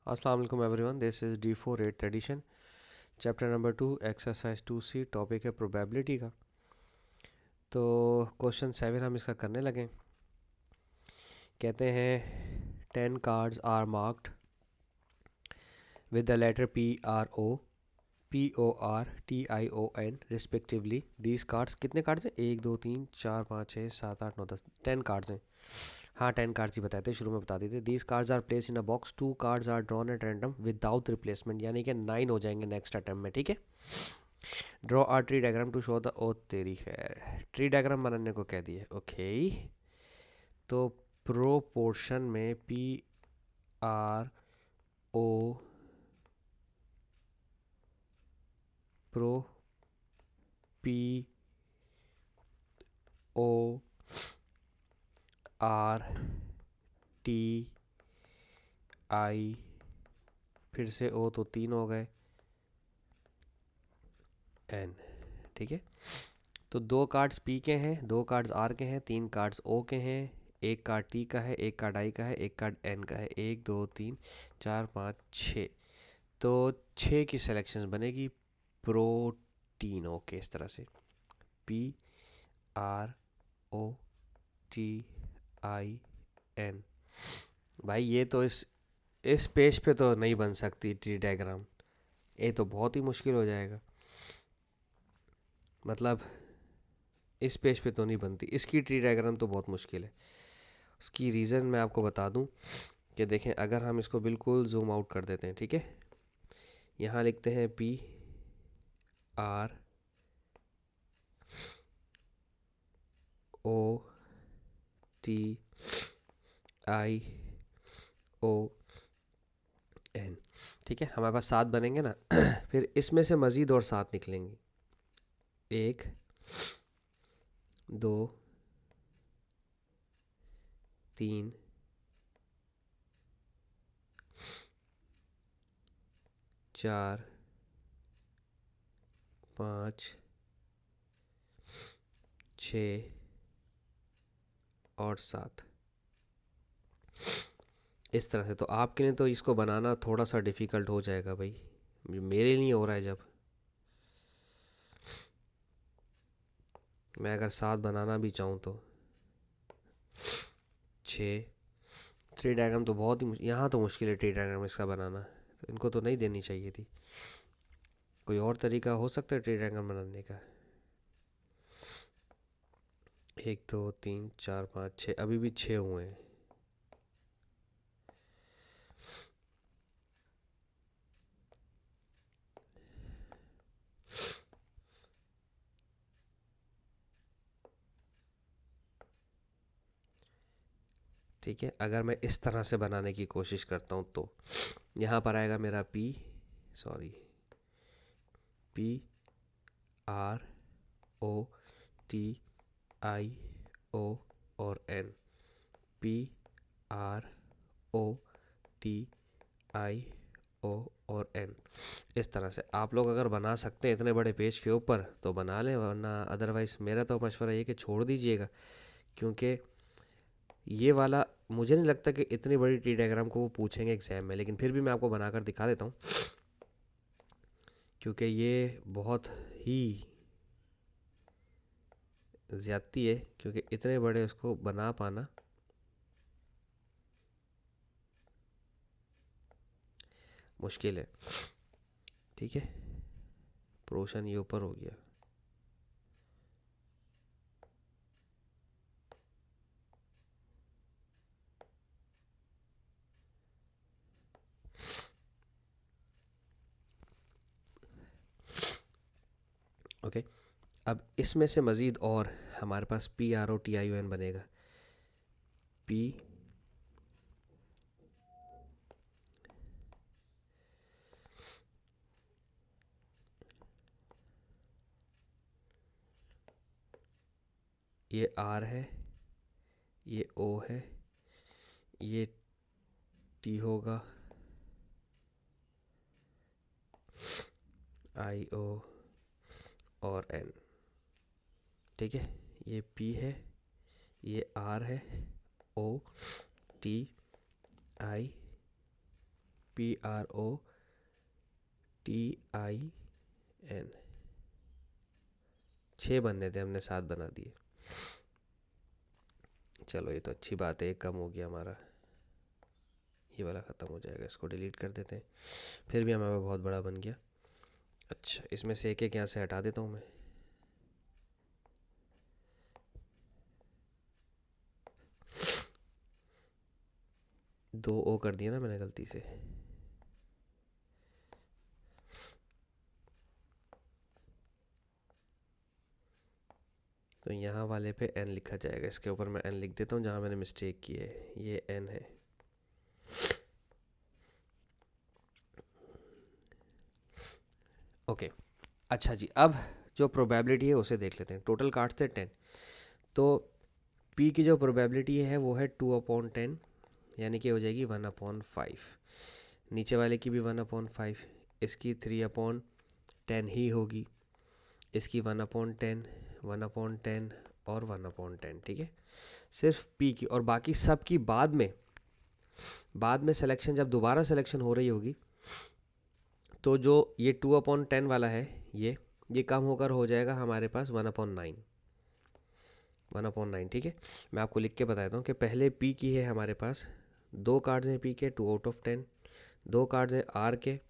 अस्सलाम वालेकुम everyone, this is D4 8th edition, chapter number 2, exercise 2C। Topic है probability का। तो क्वेश्चन 7 हम इसका करने लगे। कहते हैं 10 cards are marked with the letter PRO, POR, TION respectively. These cards, कितने कार्ड्स हैं? 1 2 3 4 5 6 7 8 9 10, 10 कार्ड्स हैं। हाँ, 10 कार्ड्स ही बताए थे, शुरू में बता देते। These cards are placed in a box, 2 cards are drawn at random without replacement, यानी कि 9 हो जाएंगे नेक्स्ट अटेम्प्ट में। ठीक है। Draw a tree diagram to show the, ओ तेरी खैर, ट्री डायग्राम बनाने को कह दिए। ओके, तो प्रोपोर्शन में PRO, प्रो PORTI, फिर से O तो 3 हो गए, N। ठीक है। तो 2 कार्ड्स P के हैं, 2 कार्ड्स R के हैं, 3 कार्ड्स O के हैं, एक कार्ड T का है, एक कार्ड I का है, एक कार्ड N का है। 1 2 3 4 5 6, तो 6 की सिलेक्शन बनेगी प्रोटीन। ओके, इस तरह से PROTIN। भाई ये तो इस पेज पे तो नहीं बन सकती ट्री डायग्राम, ये तो बहुत ही मुश्किल हो जाएगा। मतलब इस पेज पे तो नहीं बनती, इसकी ट्री डायग्राम तो बहुत मुश्किल है। उसकी रीज़न मैं आपको बता दूं कि देखें, अगर हम इसको बिल्कुल जूम आउट कर देते हैं, ठीक है, यहाँ लिखते हैं PROTION। ठीक है, हमारे पास 7 बनेंगे ना। फिर इसमें से मज़ीद और 7 निकलेंगे। 1 2 3 4 5 6 और 7, इस तरह से। तो आपके लिए तो इसको बनाना थोड़ा सा डिफ़िकल्ट हो जाएगा भाई, मेरे लिए हो रहा है। जब मैं अगर 7 बनाना भी चाहूँ तो 6, ट्री डायग्राम तो बहुत ही यहाँ तो मुश्किल है ट्री डायग्राम इसका बनाना, तो इनको तो नहीं देनी चाहिए थी। कोई और तरीका हो सकता है ट्री डायग्राम बनाने का? 1 2 3 4 5 6, अभी भी 6 हुए हैं। ठीक है, अगर मैं इस तरह से बनाने की कोशिश करता हूँ तो यहाँ पर आएगा मेरा PROTIO और N, PROTIO और N। इस तरह से आप लोग अगर बना सकते हैं इतने बड़े पेज के ऊपर तो बना लें, वरना अदरवाइज़ मेरा तो मशवरा ये कि छोड़ दीजिएगा, क्योंकि ये वाला मुझे नहीं लगता कि इतनी बड़ी ट्री डायग्राम को वो पूछेंगे एग्जाम में। लेकिन फिर भी मैं आपको बनाकर दिखा देता हूँ, क्योंकि ये बहुत ही ज़्यादती है, क्योंकि इतने बड़े उसको बना पाना मुश्किल है। ठीक है, प्रोशन ये ऊपर हो गया। ओके, अब इसमें से मज़ीद और हमारे पास PROTION बनेगा। पी ये R है, ये O है, ये T होगा, IO और N। ठीक है, ये P है, ये R है, O T I PROTIN, 6 बनने थे, हमने 7 बना दिए। चलो ये तो अच्छी बात है, एक कम हो गया हमारा, ये वाला ख़त्म हो जाएगा, इसको डिलीट कर देते हैं। फिर भी हमारा बहुत बड़ा बन गया। अच्छा, इसमें से एक एक यहाँ से हटा देता हूँ मैं। दो ओ कर दिया ना मैंने गलती से। तो यहाँ वाले पे n लिखा जाएगा, इसके ऊपर मैं n लिख देता हूँ जहाँ मैंने मिस्टेक की है, ये n है। ओके अच्छा जी, अब जो प्रोबेबिलिटी है उसे देख लेते हैं। टोटल कार्ड्स थे 10, तो p की जो प्रोबेबिलिटी है वो है 2/10, यानी कि हो जाएगी 1/5। नीचे वाले की भी 1/5, इसकी 3/10 ही होगी, इसकी 1/10, 1/10 और 1/10, ठीक है। सिर्फ p की, और बाकी सब की बाद में सिलेक्शन, जब दोबारा सिलेक्शन हो रही होगी तो जो ये 2/10 वाला है ये कम होकर हो जाएगा हमारे पास 1/9, 1/9, ठीक है। मैं आपको लिख के बताता हूँ कि पहले p की है हमारे पास, 2 कार्ड्स हैं p के 2/10, 2 कार्ड्स हैं r के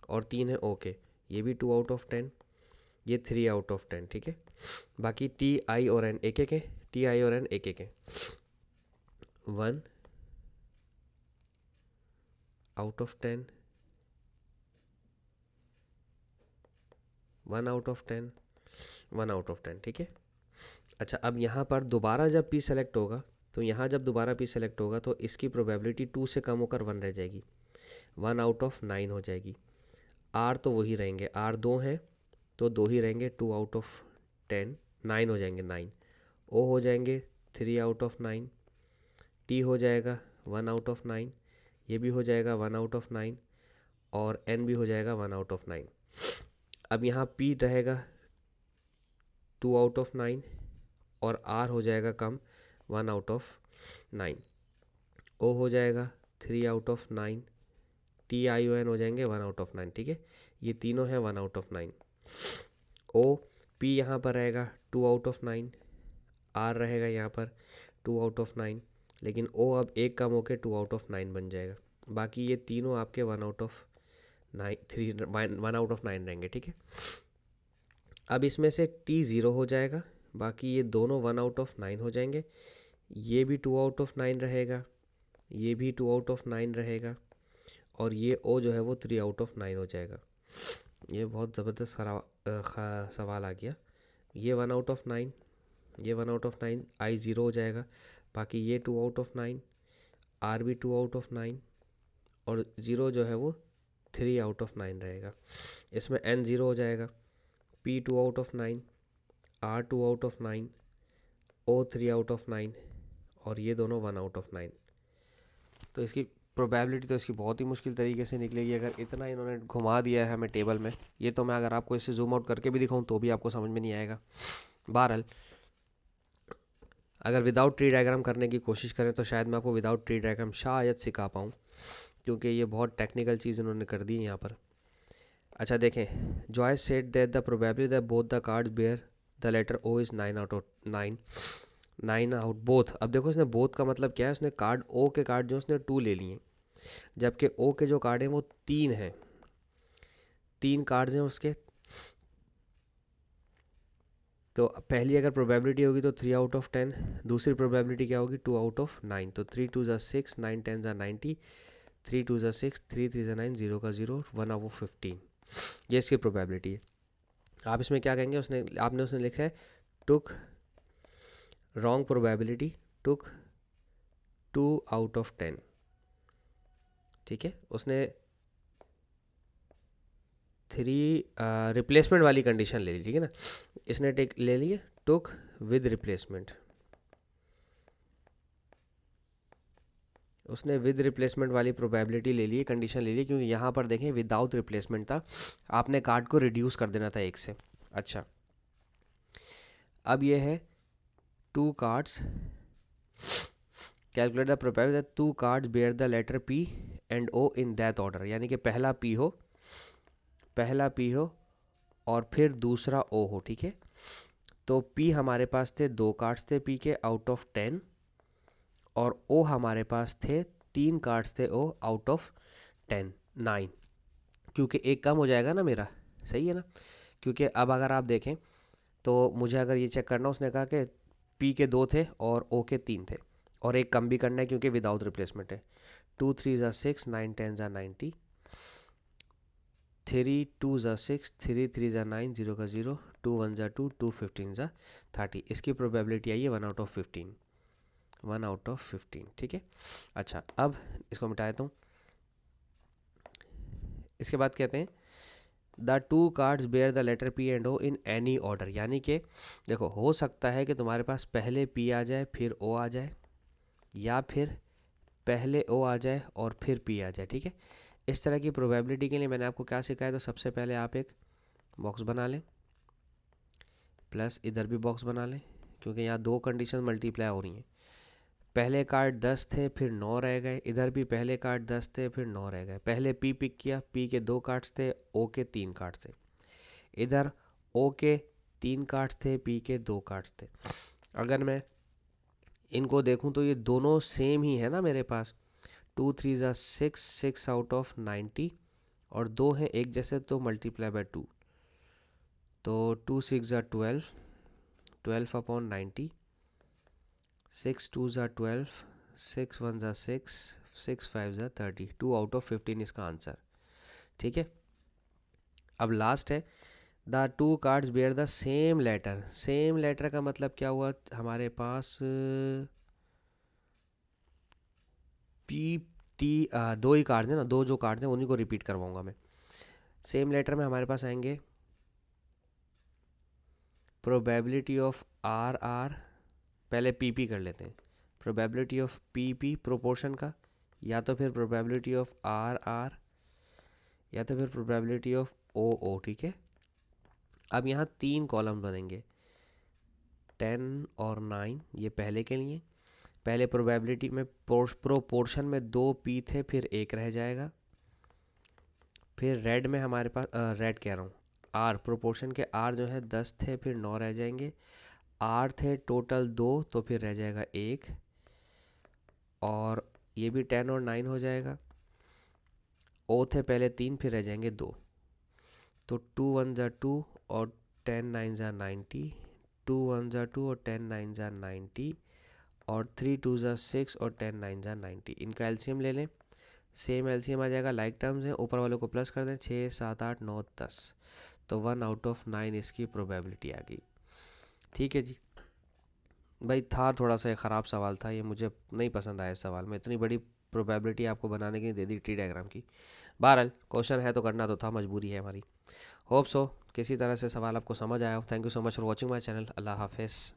और 3 है o के, ये भी 2/10, ये 3/10, ठीक है। बाकी t i और n एक एक है, t i और n एक एक है। 1/10, 1/10, 1/10, ठीक है। अच्छा, अब यहाँ पर दोबारा जब p सेलेक्ट होगा, तो यहाँ जब दोबारा p सेलेक्ट होगा तो इसकी प्रोबेबिलिटी 2 से कम होकर 1 रह जाएगी, 1/9 हो जाएगी। r तो वही रहेंगे, r 2 हैं तो 2 ही रहेंगे, 2/10, 9 हो जाएंगे, 9। o हो जाएंगे 3/9, t हो जाएगा 1/9, ये भी हो जाएगा 1/9 और n भी हो जाएगा 1/9। अब यहाँ p रहेगा 2/9 और r हो जाएगा कम 1/9, o हो जाएगा 3/9, t i o n हो जाएंगे 1/9, ठीक है। ये तीनों हैं 1/9। o p यहाँ पर रहेगा 2/9, r रहेगा यहाँ पर 2/9, लेकिन o अब एक कम होकर 2/9 बन जाएगा। बाकी ये तीनों आपके 1/9 रहेंगे, ठीक है। अब इसमें से t 0 हो जाएगा, बाकी ये दोनों 1/9 हो जाएंगे, ये भी 2/9 रहेगा, ये भी 2/9 रहेगा और ये o जो है वो 3/9 हो जाएगा। ये बहुत ज़बरदस्त सवाल आ गया। ये 1/9, ये 1/9, i 0 हो जाएगा, बाकी ये 2/9, r भी 2/9 और 0 जो है वो 3/9 रहेगा। इसमें n 0 हो जाएगा, p 2/9, r 2/9, o 3/9 और ये दोनों 1/9। तो इसकी प्रोबेबिलिटी तो इसकी बहुत ही मुश्किल तरीके से निकलेगी, अगर इतना इन्होंने घुमा दिया है हमें टेबल में। ये तो मैं अगर आपको इससे जूम आउट करके भी दिखाऊं तो भी आपको समझ में नहीं आएगा। बहरहाल, अगर विदाउट ट्री डायग्राम करने की कोशिश करें तो शायद मैं आपको विदाउट ट्री डायग्राम शायद सिखा पाऊँ, क्योंकि ये बहुत टेक्निकल चीज़ इन्होंने कर दी है यहाँ पर। अच्छा देखें, Joy said that the probability that both the cards bear the letter O is 9/9, 9 out both. अब देखो इसने बोथ का मतलब क्या है, उसने कार्ड ओ के कार्ड जो उसने 2 ले लिए, जबकि ओ के जो कार्ड हैं वो 3 हैं, 3 कार्ड्स हैं उसके। तो पहली अगर प्रोबेबिलिटी होगी तो 3/10, दूसरी प्रोबेबिलिटी क्या होगी 2/9। तो 3 2 ज़ा 6, 9 10 ज़ा 90, 3 2 ज़ा 6, 3 3 ज़ा 9, 0 का 0, 1/15। ये इसकी प्रोबेबिलिटी है। आप इसमें क्या कहेंगे, उसने लिखा है टुक रॉन्ग प्रोबेबिलिटी, टुक 2/10, ठीक है। उसने 3 रिप्लेसमेंट वाली कंडीशन ले ली, ठीक है ना। इसने टेक ले ली टुक विद रिप्लेसमेंट, उसने विद रिप्लेसमेंट वाली प्रोबेबिलिटी ले ली, कंडीशन ले ली, क्योंकि यहाँ पर देखें विदाउट रिप्लेसमेंट था, आपने कार्ड को रिड्यूस कर देना था 1 से। अच्छा, अब ये है 2 cards calculate the probability that two cards bear the letter P and O in that order, यानी कि पहला पी हो और फिर दूसरा ओ हो, ठीक है। तो पी हमारे पास थे 2 कार्ड्स थे पी के आउट ऑफ 10, और ओ हमारे पास थे 3 कार्ड्स थे ओ आउट ऑफ 10, 9, क्योंकि एक कम हो जाएगा ना मेरा, सही है ना। क्योंकि अब अगर आप देखें तो मुझे अगर ये चेक करना, उसने कहा कि पी के 2 थे और ओ के 3 थे, और एक कम भी करना है क्योंकि विदाउट रिप्लेसमेंट है। 2 3 ज़ा 6, 9 10 ज़ा 90, 3 2 ज़ा 6, 3 3 ज़ा 9, 0 का 0, 2 1 ज़ा 2, 2 15 ज़ा 30। इसकी प्रोबेबिलिटी आई है 1 आउट ऑफ 15, 1 आउट ऑफ 15, ठीक है। अच्छा, अब इसको मिटा देता हूँ। इसके बाद कहते हैं the two cards bear the letter P and O in any order, यानी कि देखो, हो सकता है कि तुम्हारे पास पहले पी आ जाए फिर ओ आ जाए, या फिर पहले ओ आ जाए और फिर पी आ जाए, ठीक है। इस तरह की प्रोबेबिलिटी के लिए मैंने आपको क्या सिखाया, तो सबसे पहले आप एक बॉक्स बना लें, प्लस इधर भी बॉक्स बना लें, क्योंकि यहाँ 2 कंडीशन मल्टीप्लाई हो रही हैं। पहले कार्ड 10 थे फिर 9 रह गए, इधर भी पहले कार्ड 10 थे फिर 9 रह गए। पहले पी पिक किया, पी के 2 कार्ड्स थे, ओ के 3 कार्ड्स थे। इधर ओ के 3 कार्ड्स थे, पी के 2 कार्ड्स थे। अगर मैं इनको देखूं तो ये दोनों सेम ही है ना मेरे पास। 2 3 ज़ा 6, 6 आउट ऑफ 90, और 2 हैं एक जैसे, तो मल्टीप्लाई बाय 2, तो 2 6 ज़ा 12, 12 अपॉन 90, 6 2 ज़ा 12, 6 1 ज़ा 6, 6 5 ज़ा 30, 2 आउट ऑफ 15 इसका आंसर, ठीक है। अब लास्ट है the two cards bear the same letter. Same letter का मतलब क्या हुआ, हमारे पास पी टी 2 ही कार्ड्स हैं ना, 2 जो कार्ड्स हैं उन्हीं को रिपीट करवाऊंगा मैं। सेम लेटर में हमारे पास आएंगे प्रोबेबिलिटी ऑफ आर आर, पहले पी पी कर लेते हैं, probability of P P proportion का, या तो फिर प्रोबेबिलिटी ऑफ आर आर, या तो फिर प्रोबेबिलिटी ऑफ ओ ओ, ठीक है। अब यहाँ 3 कॉलम बनेंगे, 10 और 9, ये पहले के लिए। पहले प्रोबेबिलिटी में प्रोपोर्शन में 2 पी थे फिर 1 रह जाएगा। फिर रेड में हमारे पास रेड कह रहा हूँ, आर प्रोपोर्शन के आर जो है 10 थे फिर 9 रह जाएंगे। आर थे टोटल 2, तो फिर रह जाएगा 1, और ये भी 10 और 9 हो जाएगा। ओ थे पहले 3 फिर रह जाएंगे 2, तो 2 1 ज़ा 2 और 10 9 ज़ा 90, 2 1 ज़ा 2 और 10 9 ज़ा 90, और 3 2 ज़ा 6 और 10 9 ज़ा 90। इनका एलसीएम ले लें, सेम एलसीएम आ जाएगा, लाइक टर्म्स हैं, ऊपर वालों को प्लस कर दें, 6 7 8 9 10, तो 1 आउट ऑफ 9 इसकी प्रोबेबिलिटी आ गई, ठीक है जी। भाई था थोड़ा सा ख़राब सवाल था ये, मुझे नहीं पसंद आया इस सवाल में, इतनी बड़ी प्रोबेबिलिटी आपको बनाने की दे दी ट्री डायग्राम की। बहरहाल क्वेश्चन है तो करना तो था, मजबूरी है हमारी। होप सो किसी तरह से सवाल आपको समझ आया हो। Thank you so much for watching my channel. अल्लाह हाफिज़।